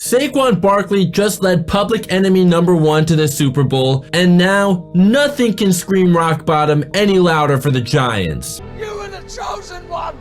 Saquon Barkley just led public enemy number 1 to the Super Bowl, and now nothing can scream rock bottom any louder for the Giants. You were the chosen one!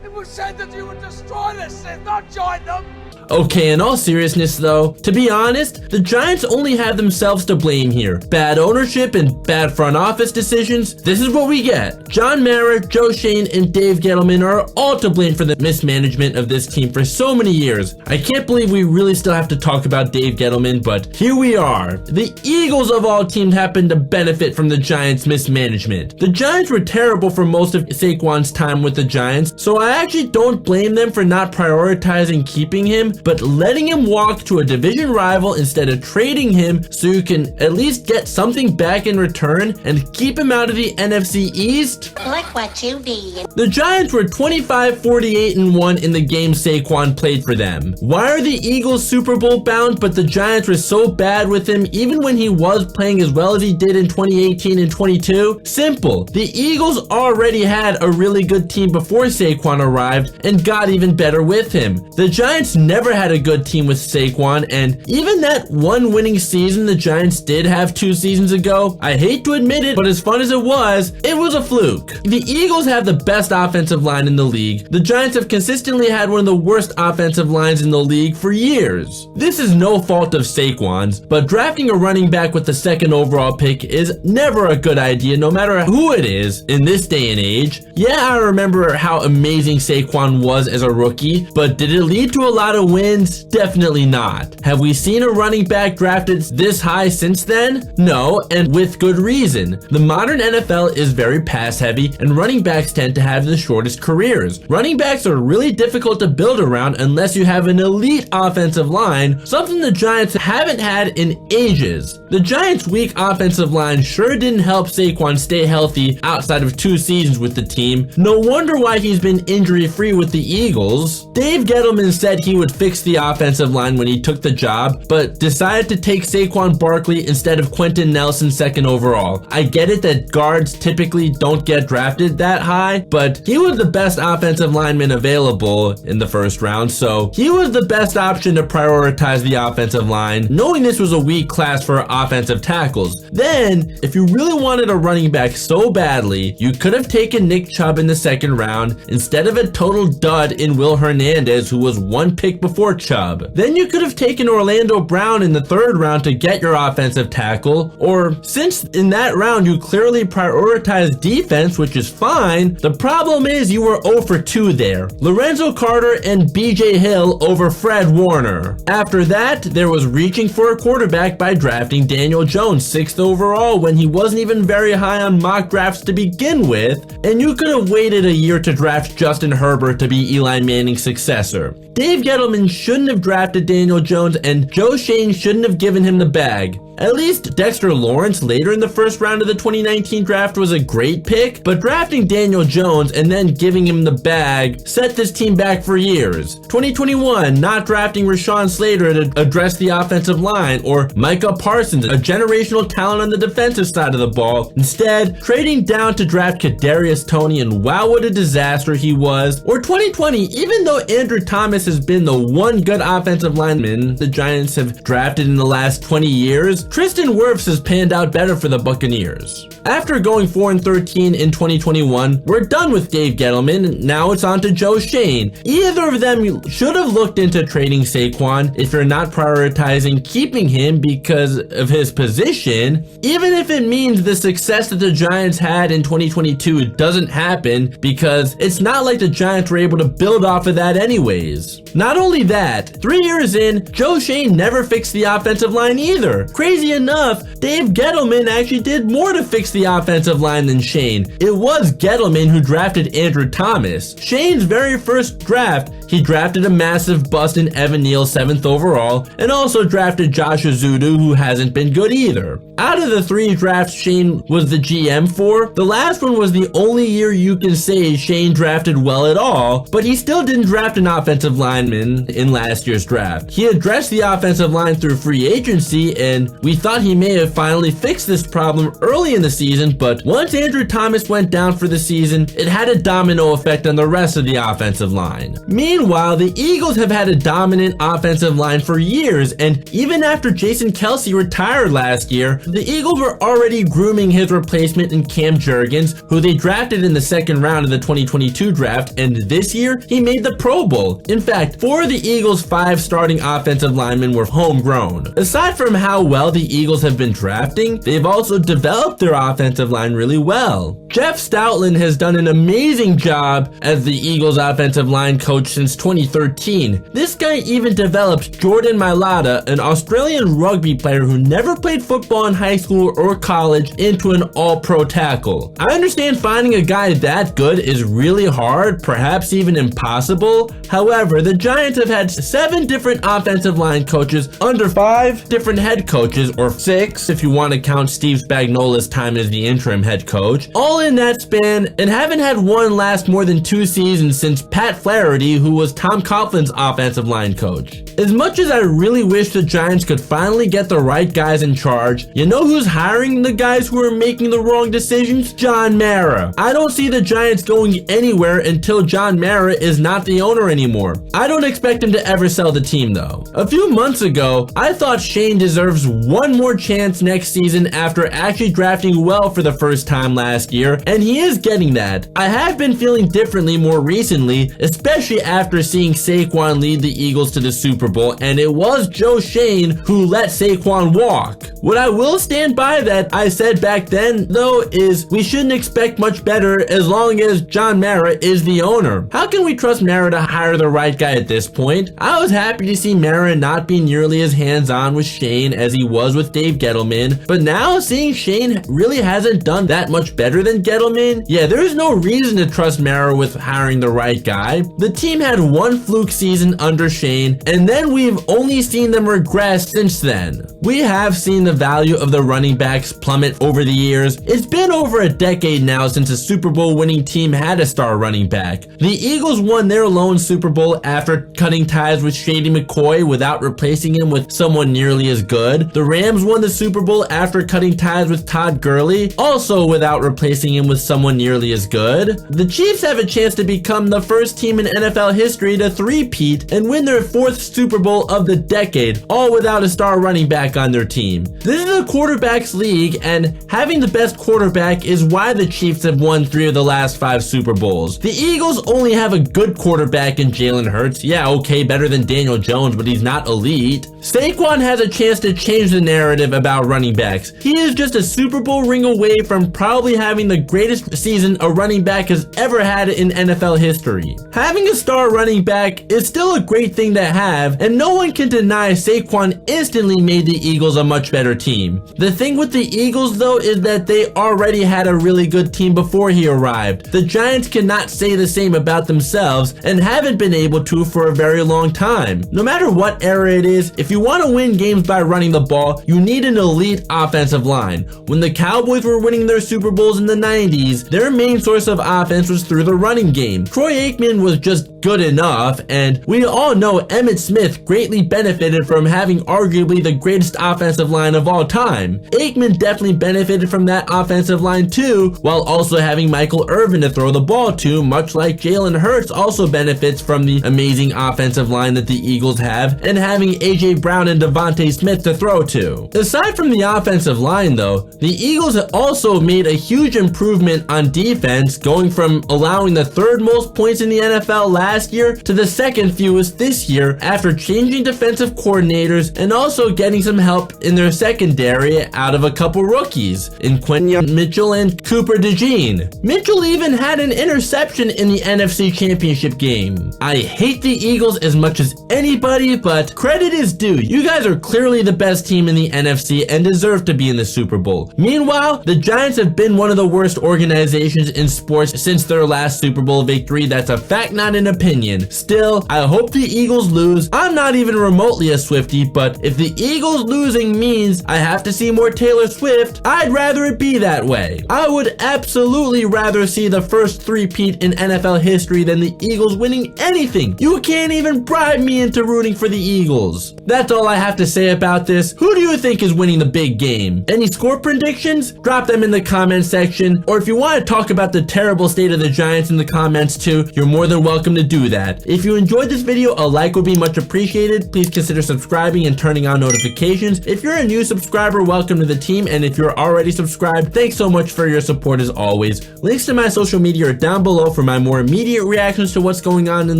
It was said that you would destroy the Sith, not join them! Okay, in all seriousness though, to be honest, the Giants only have themselves to blame here. Bad ownership and bad front office decisions, this is what we get. John Mara, Joe Schoen, and Dave Gettleman are all to blame for the mismanagement of this team for so many years. I can't believe we really still have to talk about Dave Gettleman, but here we are. The Eagles of all teams happen to benefit from the Giants' mismanagement. The Giants were terrible for most of Saquon's time with the Giants, so I actually don't blame them for not prioritizing keeping him, but letting him walk to a division rival instead of trading him so you can at least get something back in return and keep him out of the NFC East? Look what you did. The Giants were 25-48-1 in the game Saquon played for them. Why are the Eagles Super Bowl bound, but the Giants were so bad with him even when he was playing as well as he did in 2018 and 22? Simple. The Eagles already had a really good team before Saquon arrived and got even better with him. The Giants never had a good team with Saquon, and even that one winning season the Giants did have 2 seasons ago, I hate to admit it, but as fun as it was a fluke. The Eagles have the best offensive line in the league. The Giants have consistently had one of the worst offensive lines in the league for years. This is no fault of Saquon's, but drafting a running back with the 2nd overall pick is never a good idea no matter who it is in this day and age. Yeah, I remember how amazing Saquon was as a rookie, but did it lead to a lot of wins? Definitely not. Have we seen a running back drafted this high since then? No, and with good reason. The modern NFL is very pass heavy, and running backs tend to have the shortest careers. Running backs are really difficult to build around unless you have an elite offensive line, something the Giants haven't had in ages. The Giants' weak offensive line sure didn't help Saquon stay healthy outside of 2 seasons with the team. No wonder why he's been injury-free with the Eagles. Dave Gettleman said he would fix the offensive line when he took the job, but decided to take Saquon Barkley instead of Quentin Nelson 2nd overall. I get it that guards typically don't get drafted that high, but he was the best offensive lineman available in the 1st round, so he was the best option to prioritize the offensive line, knowing this was a weak class for offensive tackles. Then, if you really wanted a running back so badly, you could have taken Nick Chubb in the 2nd round instead of a total dud in Will Hernandez, who was 1 pick before Chubb. Then you could have taken Orlando Brown in the 3rd round to get your offensive tackle, or since in that round you clearly prioritized defense, which is fine, the problem is you were 0 for 2 there. Lorenzo Carter and BJ Hill over Fred Warner. After that, there was reaching for a quarterback by drafting Daniel Jones 6th overall when he wasn't even very high on mock drafts to begin with, and you could have waited a year to draft Justin Herbert to be Eli Manning's successor. Dave Gettleman shouldn't have drafted Daniel Jones, and Joe Schoen shouldn't have given him the bag. At least Dexter Lawrence later in the 1st round of the 2019 draft was a great pick, but drafting Daniel Jones and then giving him the bag set this team back for years. 2021, not drafting Rashawn Slater to address the offensive line, or Micah Parsons, a generational talent on the defensive side of the ball. Instead, trading down to draft Kadarius Toney, and wow, what a disaster he was. Or 2020, even though Andrew Thomas has been the one good offensive lineman the Giants have drafted in the last 20 years, Tristan Wirfs has panned out better for the Buccaneers. After going 4-13 in 2021, we're done with Dave Gettleman, and now it's on to Joe Schoen. Either of them should have looked into trading Saquon if you're not prioritizing keeping him because of his position, even if it means the success that the Giants had in 2022 doesn't happen, because it's not like the Giants were able to build off of that anyways. Not only that, 3 years in, Joe Schoen never fixed the offensive line either. Crazy enough, Dave Gettleman actually did more to fix the offensive line than Schoen. It was Gettleman who drafted Andrew Thomas. Schoen's very first draft, he drafted a massive bust in Evan Neal 7th overall, and also drafted Josh Ozudu, who hasn't been good either. Out of the 3 drafts Schoen was the GM for, the last one was the only year you can say Schoen drafted well at all, but he still didn't draft an offensive lineman in last year's draft. He addressed the offensive line through free agency, and we We thought he may have finally fixed this problem early in the season, but once Andrew Thomas went down for the season, it had a domino effect on the rest of the offensive line. Meanwhile, the Eagles have had a dominant offensive line for years, and even after Jason Kelce retired last year, the Eagles were already grooming his replacement in Cam Jurgens, who they drafted in the second round of the 2022 draft, and this year, he made the Pro Bowl. In fact, 4 of the Eagles' 5 starting offensive linemen were homegrown. Aside from how well the Eagles have been drafting, they've also developed their offensive line really well. Jeff Stoutland has done an amazing job as the Eagles offensive line coach since 2013. This guy even developed Jordan Mailata, an Australian rugby player who never played football in high school or college, into an all-pro tackle. I understand finding a guy that good is really hard, perhaps even impossible. However, the Giants have had 7 different offensive line coaches under 5 different head coaches, or 6 if you want to count Steve Spagnuolo's time as the interim head coach, all in that span, and haven't had one last more than 2 seasons since Pat Flaherty, who was Tom Coughlin's offensive line coach. As much as I really wish the Giants could finally get the right guys in charge, you know who's hiring the guys who are making the wrong decisions? John Mara. I don't see the Giants going anywhere until John Mara is not the owner anymore. I don't expect him to ever sell the team though. A few months ago, I thought Shane deserves one more chance next season after actually drafting well for the first time last year, and he is getting that. I have been feeling differently more recently, especially after seeing Saquon lead the Eagles to the Super Bowl, and it was Joe Shane who let Saquon walk. What I will stand by that I said back then, though, is we shouldn't expect much better as long as John Mara is the owner. How can we trust Mara to hire the right guy at this point? I was happy to see Mara not be nearly as hands-on with Shane as he was with Dave Gettleman, but now seeing Shane really hasn't done that much better than Gettleman, yeah, there's no reason to trust Mara with hiring the right guy. The team had one fluke season under Shane, and then we've only seen them regress since then. We have seen the value of the running backs plummet over the years. It's been over a decade now since a Super Bowl winning team had a star running back. The Eagles won their lone Super Bowl after cutting ties with Shady McCoy without replacing him with someone nearly as good. The Rams won the Super Bowl after cutting ties with Todd Gurley, also without replacing him with someone nearly as good. The Chiefs have a chance to become the first team in NFL history to three-peat and win their 4th Super Bowl of the decade, all without a star running back on their team. This is a quarterbacks league, and having the best quarterback is why the Chiefs have won 3 of the last 5 Super Bowls. The Eagles only have a good quarterback in Jalen Hurts. Yeah, okay, better than Daniel Jones, but he's not elite. Saquon has a chance to change the narrative about running backs. He is just a Super Bowl ring away from probably having the greatest season a running back has ever had in NFL history. Having a star running back is still a great thing to have, and no one can deny Saquon instantly made the Eagles a much better team. The thing with the Eagles though is that they already had a really good team before he arrived. The Giants cannot say the same about themselves and haven't been able to for a very long time. No matter what era it is, if you want to win games by running the ball, you need an elite offensive line. When the Cowboys were winning their Super Bowls in the 90s, their main source of offense was through the running game. Troy Aikman was just good enough, and we all know Emmitt Smith greatly benefited from having arguably the greatest offensive line of all time. Aikman definitely benefited from that offensive line too, while also having Michael Irvin to throw the ball to, much like Jalen Hurts also benefits from the amazing offensive line that the Eagles have, and having AJ Brown and Devontae Smith to throw to. Aside from the offensive line though, the Eagles have also made a huge improvement on defense, going from allowing the 3rd most points in the NFL last year to the 2nd fewest this year after changing defensive coordinators and also getting some help in their secondary out of a couple rookies in Quentin Mitchell and Cooper DeJean. Mitchell even had an interception in the NFC Championship game. I hate the Eagles as much as anybody, but credit is due. You guys are clearly the best team in the NFC and deserve to be in the Super Bowl. Meanwhile, the Giants have been one of the worst organizations in sports since their last Super Bowl victory. That's a fact, not an opinion. opinion. Still, I hope the Eagles lose. I'm not even remotely a Swiftie, but if the Eagles losing means I have to see more Taylor Swift, I'd rather it be that way. I would absolutely rather see the first three-peat in NFL history than the Eagles winning anything. You can't even bribe me into rooting for the Eagles. That's all I have to say about this. Who do you think is winning the big game? Any score predictions? Drop them in the comment section. Or if you want to talk about the terrible state of the Giants in the comments too, you're more than welcome to do that. If you enjoyed this video, a like would be much appreciated. Please consider subscribing and turning on notifications. If you're a new subscriber, welcome to the team. And if you're already subscribed, thanks so much for your support as always. Links to my social media are down below for my more immediate reactions to what's going on in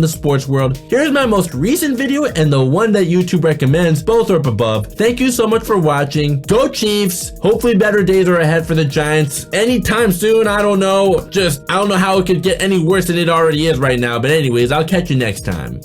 the sports world. Here's my most recent video and the one that YouTube recommends. Both are up above. Thank you so much for watching. Go Chiefs. Hopefully better days are ahead for the Giants anytime soon. I don't know. I don't know how it could get any worse than it already is right now. But anyways, I'll catch you next time.